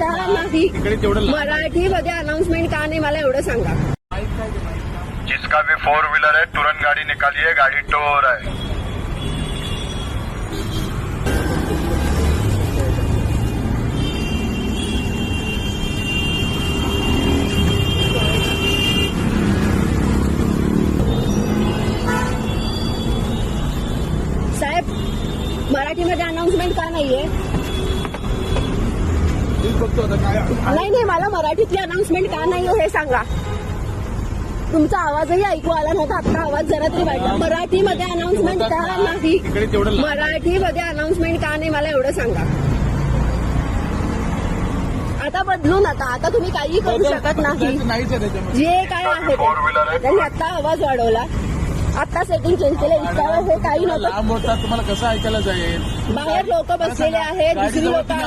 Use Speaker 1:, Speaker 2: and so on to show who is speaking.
Speaker 1: का नाही? मराठीमध्ये अनाउन्समेंट का नाही मला एवढं सांगा.
Speaker 2: जिसका भी 4 व्हीलर है तुरंत गाड़ी निकालिए, गाड़ी टो हो रहा है.
Speaker 1: साहेब मराठीमध्ये अनाउन्समेंट का नाहीये? नाही मला मराठीतली अनाउन्समेंट का नाही हो हे सांगा. तुमचा आवाजही ऐकू आला नव्हता, आता आवाज जरा तरी वाटला. मराठीमध्ये अनाउन्समेंट का नाही? मराठीमध्ये अनाउन्समेंट का नाही मला एवढं सांगा. आता बदलू नका, आता तुम्ही काही करू शकत नाही. जे काय आहे त्यांनी आता आवाज वाढवला, आता सेटिंग चेंज केलं. इतका हे काही नव्हतं.
Speaker 3: तुम्हाला कसं ऐकायला जाईल?
Speaker 1: बाहेर लोक बसलेले आहेत, दुसरी लोक आहेत.